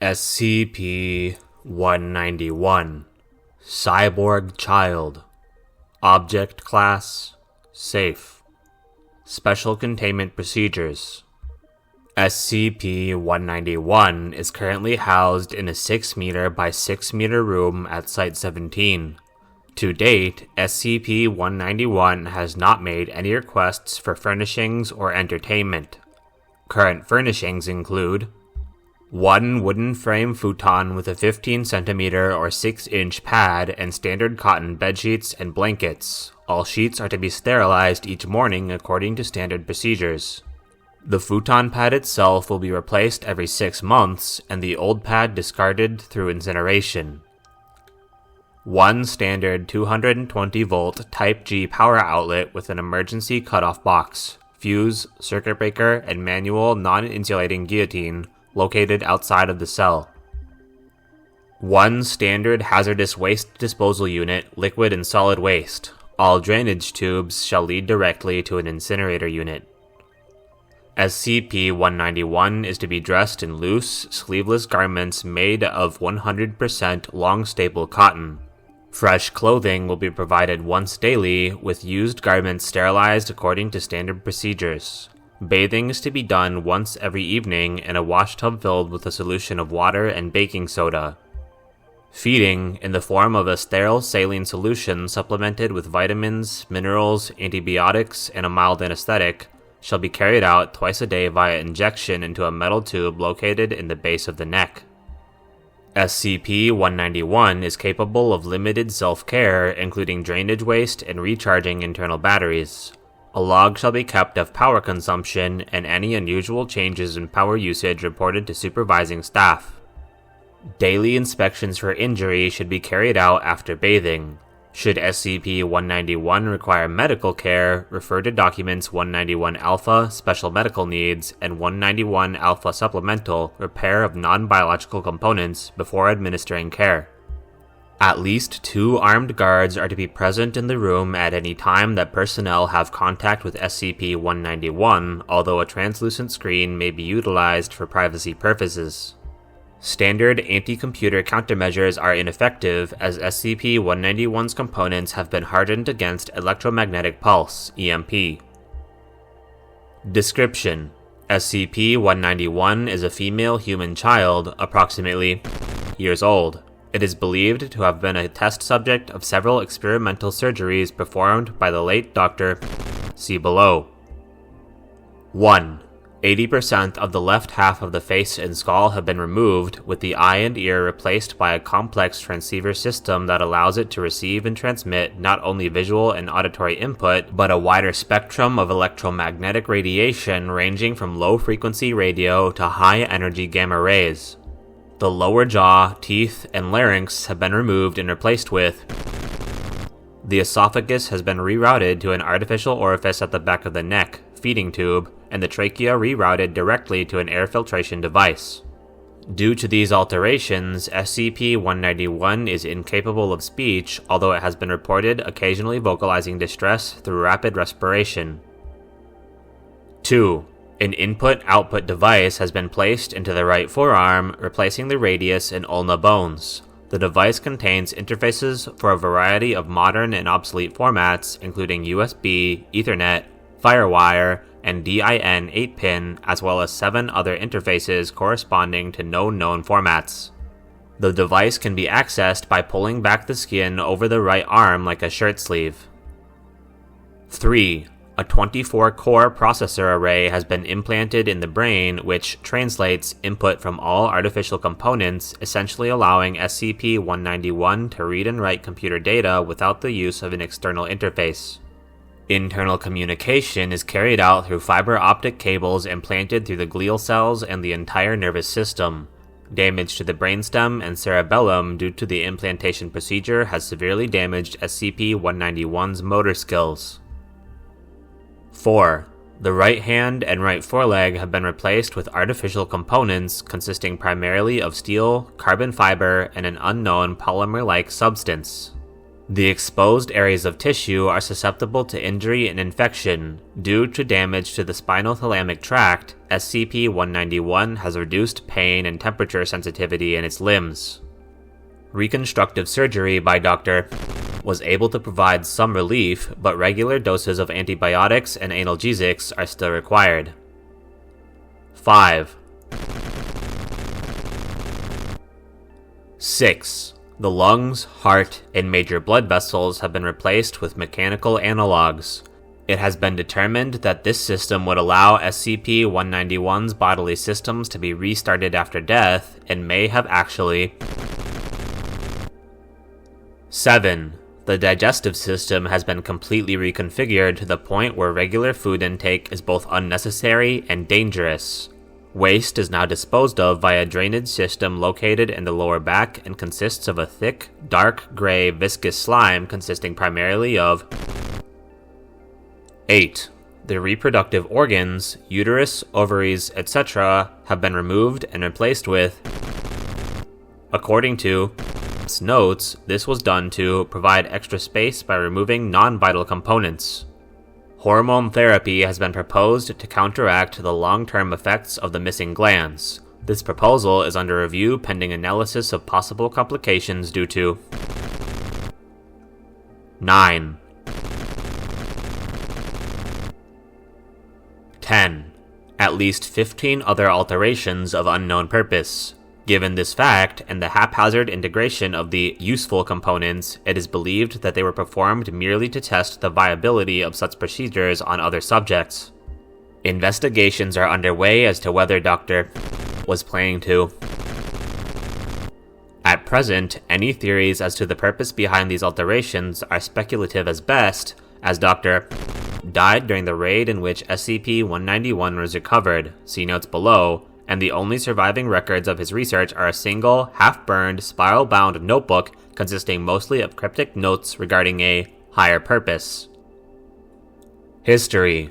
SCP-191 Cyborg Child. Object Class Safe. Special Containment Procedures. SCP-191 is currently housed in a 6-meter by 6-meter room at Site-17. To date, SCP-191 has not made any requests for furnishings or entertainment. Current furnishings include one wooden frame futon with a 15cm or 6-inch pad and standard cotton bedsheets and blankets. All sheets are to be sterilized each morning according to standard procedures. The futon pad itself will be replaced every 6 months, and the old pad discarded through incineration. One standard 220-volt Type G power outlet with an emergency cutoff box, fuse, circuit breaker, and manual non-insulating guillotine located outside of the cell. One standard hazardous waste disposal unit, liquid and solid waste. All drainage tubes shall lead directly to an incinerator unit. SCP-191 is to be dressed in loose, sleeveless garments made of 100% long staple cotton. Fresh clothing will be provided once daily, with used garments sterilized according to standard procedures. Bathing is to be done once every evening in a washtub filled with a solution of water and baking soda. Feeding, in the form of a sterile saline solution supplemented with vitamins, minerals, antibiotics, and a mild anesthetic, shall be carried out twice a day via injection into a metal tube located in the base of the neck. SCP-191 is capable of limited self-care, including drainage waste and recharging internal batteries. A log shall be kept of power consumption and any unusual changes in power usage reported to supervising staff. Daily inspections for injury should be carried out after bathing. Should SCP-191 require medical care, refer to Documents 191-Alpha, Special Medical Needs, and 191-Alpha Supplemental, Repair of Non-Biological Components, before administering care. At least 2 armed guards are to be present in the room at any time that personnel have contact with SCP-191, although a translucent screen may be utilized for privacy purposes. Standard anti-computer countermeasures are ineffective, as SCP-191's components have been hardened against electromagnetic pulse, EMP. Description: SCP-191 is a female human child, approximately years old. It is believed to have been a test subject of several experimental surgeries performed by the late Dr. See below. 1. 80% of the left half of the face and skull have been removed, with the eye and ear replaced by a complex transceiver system that allows it to receive and transmit not only visual and auditory input, but a wider spectrum of electromagnetic radiation ranging from low-frequency radio to high-energy gamma rays. The lower jaw, teeth, and larynx have been removed and replaced with. The esophagus has been rerouted to an artificial orifice at the back of the neck, feeding tube, and the trachea rerouted directly to an air filtration device. Due to these alterations, SCP-191 is incapable of speech, although it has been reported occasionally vocalizing distress through rapid respiration. 2. An input-output device has been placed into the right forearm, replacing the radius and ulna bones. The device contains interfaces for a variety of modern and obsolete formats, including USB, Ethernet, FireWire, and DIN 8-pin, as well as 7 other interfaces corresponding to no known formats. The device can be accessed by pulling back the skin over the right arm like a shirt sleeve. 3. A 24-core processor array has been implanted in the brain, which translates input from all artificial components, essentially allowing SCP-191 to read and write computer data without the use of an external interface. Internal communication is carried out through fiber optic cables implanted through the glial cells and the entire nervous system. Damage to the brainstem and cerebellum due to the implantation procedure has severely damaged SCP-191's motor skills. 4. The right hand and right foreleg have been replaced with artificial components consisting primarily of steel, carbon fiber, and an unknown polymer-like substance. The exposed areas of tissue are susceptible to injury and infection. Due to damage to the spinal thalamic tract, SCP-191 has reduced pain and temperature sensitivity in its limbs. Reconstructive surgery by Dr. was able to provide some relief, but regular doses of antibiotics and analgesics are still required. 5. 6. The lungs, heart, and major blood vessels have been replaced with mechanical analogs. It has been determined that this system would allow SCP-191's bodily systems to be restarted after death and may have actually. 7. The digestive system has been completely reconfigured to the point where regular food intake is both unnecessary and dangerous. Waste is now disposed of via a drainage system located in the lower back and consists of a thick, dark gray viscous slime consisting primarily of. 8. The reproductive organs, uterus, ovaries, etc. have been removed and replaced with. According to notes, this was done to provide extra space by removing non-vital components. Hormone therapy has been proposed to counteract the long-term effects of the missing glands. This proposal is under review pending analysis of possible complications due to. 9. 10. At least 15 other alterations of unknown purpose. Given this fact, and the haphazard integration of the useful components, it is believed that they were performed merely to test the viability of such procedures on other subjects. Investigations are underway as to whether Dr. was planning to. At present, any theories as to the purpose behind these alterations are speculative as best, as Dr. died during the raid in which SCP-191 was recovered, see notes below, and the only surviving records of his research are a single, half-burned, spiral-bound notebook consisting mostly of cryptic notes regarding a higher purpose. History: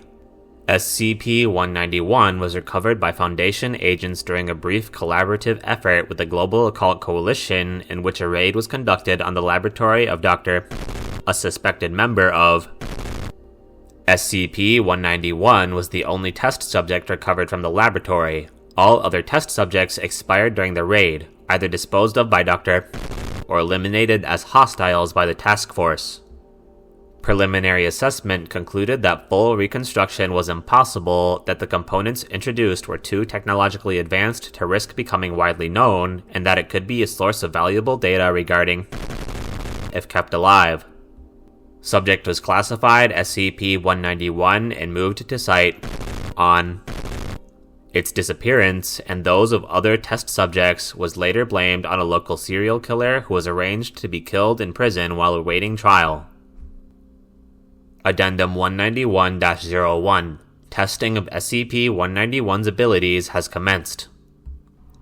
SCP-191 was recovered by Foundation agents during a brief collaborative effort with the Global Occult Coalition in which a raid was conducted on the laboratory of Dr. a suspected member of. SCP-191 was the only test subject recovered from the laboratory. All other test subjects expired during the raid, either disposed of by Dr. or eliminated as hostiles by the task force. Preliminary assessment concluded that full reconstruction was impossible, that the components introduced were too technologically advanced to risk becoming widely known, and that it could be a source of valuable data regarding if kept alive. Subject was classified SCP-191 and moved to site on. Its disappearance, and those of other test subjects, was later blamed on a local serial killer who was arranged to be killed in prison while awaiting trial. Addendum 191-01. Testing of SCP-191's abilities has commenced.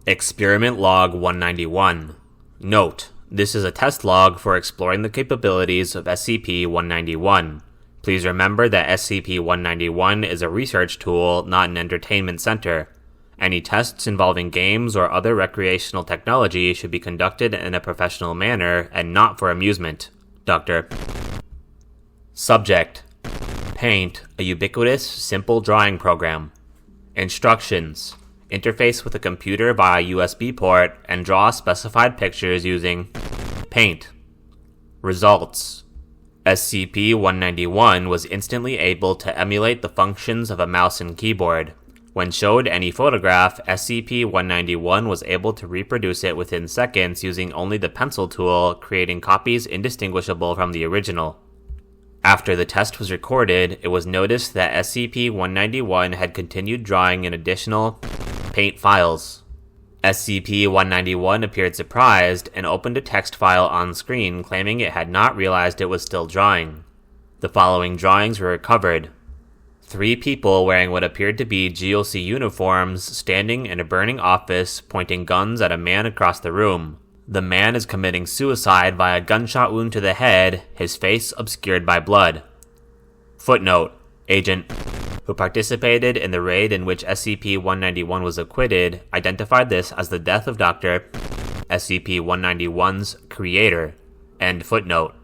Experiment Log 191. Note: this is a test log for exploring the capabilities of SCP-191. Please remember that SCP-191 is a research tool, not an entertainment center. Any tests involving games or other recreational technology should be conducted in a professional manner and not for amusement. Dr. Subject: Paint, a ubiquitous, simple drawing program. Instructions: interface with a computer via USB port and draw specified pictures using Paint. Results: SCP-191 was instantly able to emulate the functions of a mouse and keyboard. When showed any photograph, SCP-191 was able to reproduce it within seconds using only the pencil tool, creating copies indistinguishable from the original. After the test was recorded, it was noticed that SCP-191 had continued drawing in additional Paint files. SCP-191 appeared surprised and opened a text file on screen claiming it had not realized it was still drawing. The following drawings were recovered. 3 people wearing what appeared to be GLC uniforms standing in a burning office pointing guns at a man across the room. The man is committing suicide by a gunshot wound to the head, his face obscured by blood. Footnote: Agent who participated in the raid in which SCP-191 was acquitted, identified this as the death of Dr. SCP-191's creator. End footnote.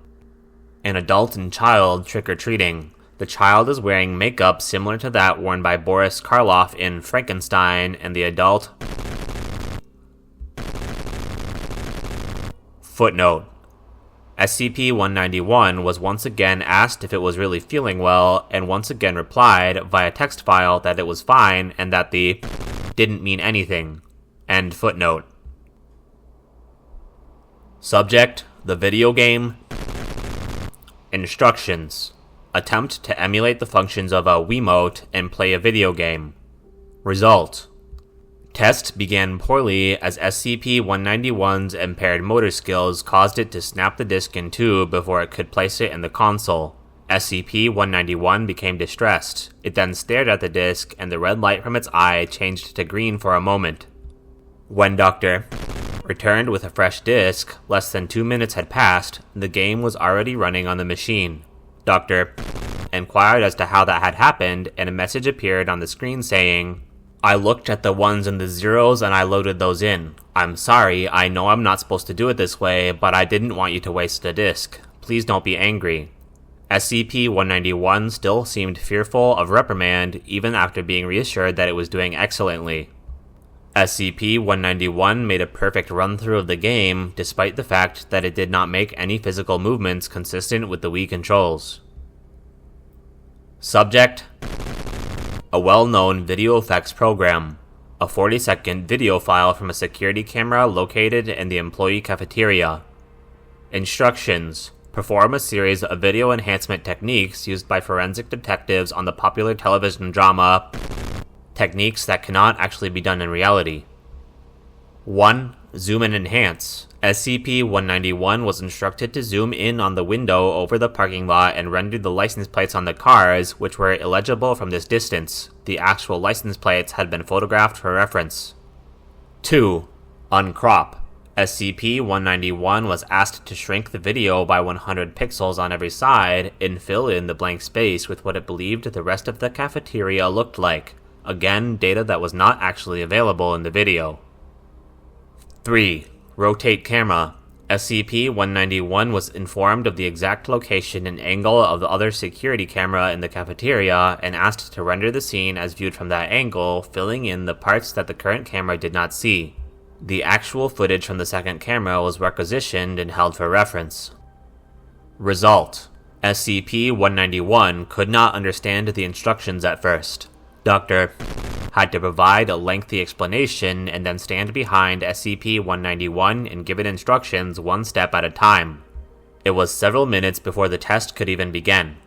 An adult and child trick-or-treating. The child is wearing makeup similar to that worn by Boris Karloff in Frankenstein, and the adult... Footnote. SCP-191 was once again asked if it was really feeling well, and once again replied via text file that it was fine and that the didn't mean anything. End footnote. Subject: the video game. Instructions: attempt to emulate the functions of a Wiimote and play a video game. Result: test began poorly as SCP-191's impaired motor skills caused it to snap the disc in two before it could place it in the console. SCP-191 became distressed. It then stared at the disc, and the red light from its eye changed to green for a moment. When Dr. returned with a fresh disc, less than 2 minutes had passed, the game was already running on the machine. Dr. inquired as to how that had happened, and a message appeared on the screen saying, "I looked at the ones and the zeros and I loaded those in. I'm sorry, I know I'm not supposed to do it this way, but I didn't want you to waste a disk. Please don't be angry." SCP-191 still seemed fearful of reprimand even after being reassured that it was doing excellently. SCP-191 made a perfect run-through of the game, despite the fact that it did not make any physical movements consistent with the Wii controls. Subject: a well-known video effects program. A 40-second video file from a security camera located in the employee cafeteria. Instructions: perform a series of video enhancement techniques used by forensic detectives on the popular television drama, techniques that cannot actually be done in reality. 1. Zoom and enhance. SCP-191 was instructed to zoom in on the window over the parking lot and render the license plates on the cars, which were illegible from this distance. The actual license plates had been photographed for reference. 2. Uncrop. SCP-191 was asked to shrink the video by 100 pixels on every side and fill in the blank space with what it believed the rest of the cafeteria looked like. Again, data that was not actually available in the video. 3. Rotate camera. SCP-191 was informed of the exact location and angle of the other security camera in the cafeteria and asked to render the scene as viewed from that angle, filling in the parts that the current camera did not see. The actual footage from the second camera was requisitioned and held for reference. Result: SCP-191 could not understand the instructions at first. Dr. had to provide a lengthy explanation and then stand behind SCP-191 and give it instructions one step at a time. It was several minutes before the test could even begin.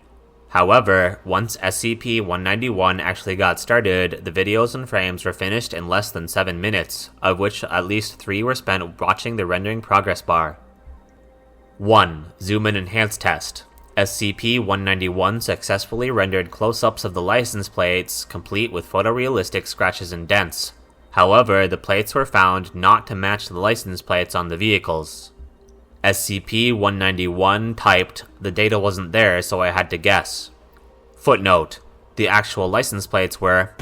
However, once SCP-191 actually got started, the videos and frames were finished in less than 7 minutes, of which at least 3 were spent watching the rendering progress bar. 1. Zoom and enhance test. SCP-191 successfully rendered close-ups of the license plates, complete with photorealistic scratches and dents. However, the plates were found not to match the license plates on the vehicles. SCP-191 typed, "The data wasn't there, so I had to guess." Footnote: the actual license plates were...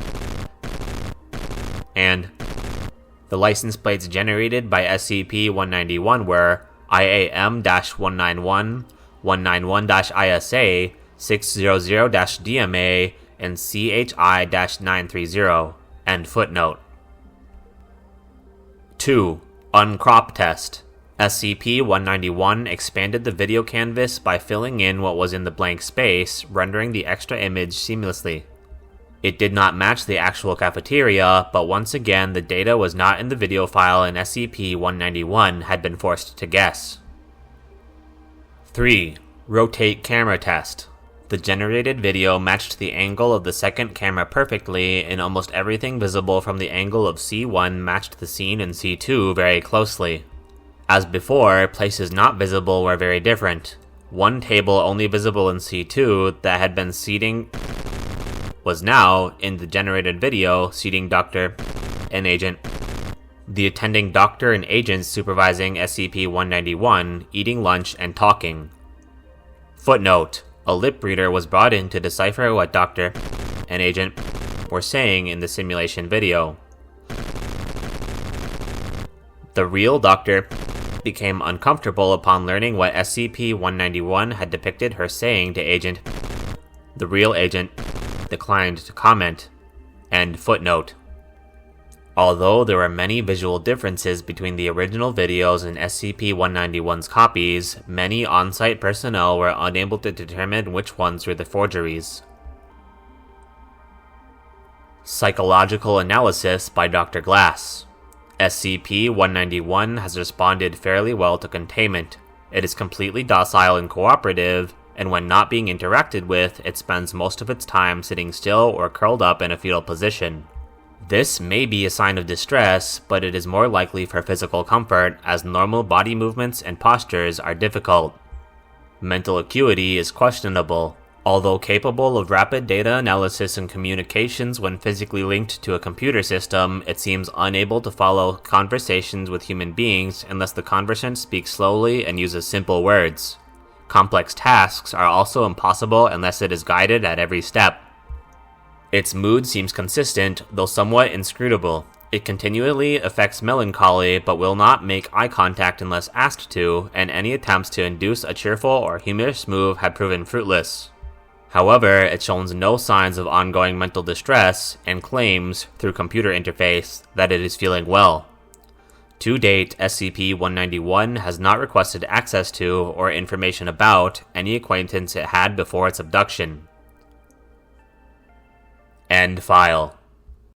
and the license plates generated by SCP-191 were IAM-191, 191-ISA, 600-DMA, and CHI-930. End footnote. 2. Uncrop test. SCP-191 expanded the video canvas by filling in what was in the blank space, rendering the extra image seamlessly. It did not match the actual cafeteria, but once again the data was not in the video file and SCP-191 had been forced to guess. 3. Rotate camera test. The generated video matched the angle of the second camera perfectly, and almost everything visible from the angle of C1 matched the scene in C2 very closely. As before, places not visible were very different. One table only visible in C2 that had been seating was now, in the generated video, seating Dr. and Agent. The attending doctor and agents supervising SCP-191, eating lunch and talking. Footnote: a lip reader was brought in to decipher what Dr. and Agent were saying in the simulation video. The real Dr. became uncomfortable upon learning what SCP-191 had depicted her saying to Agent. The real agent declined to comment. End footnote. Although there were many visual differences between the original videos and SCP-191's copies, many on-site personnel were unable to determine which ones were the forgeries. Psychological analysis by Dr. Glass. SCP-191 has responded fairly well to containment. It is completely docile and cooperative, and when not being interacted with, it spends most of its time sitting still or curled up in a fetal position. This may be a sign of distress, but it is more likely for physical comfort, as normal body movements and postures are difficult. Mental acuity is questionable. Although capable of rapid data analysis and communications when physically linked to a computer system, it seems unable to follow conversations with human beings unless the conversant speaks slowly and uses simple words. Complex tasks are also impossible unless it is guided at every step. Its mood seems consistent, though somewhat inscrutable. It continually affects melancholy, but will not make eye contact unless asked to, and any attempts to induce a cheerful or humorous move have proven fruitless. However, it shows no signs of ongoing mental distress, and claims, through computer interface, that it is feeling well. To date, SCP-191 has not requested access to, or information about, any acquaintance it had before its abduction. End file.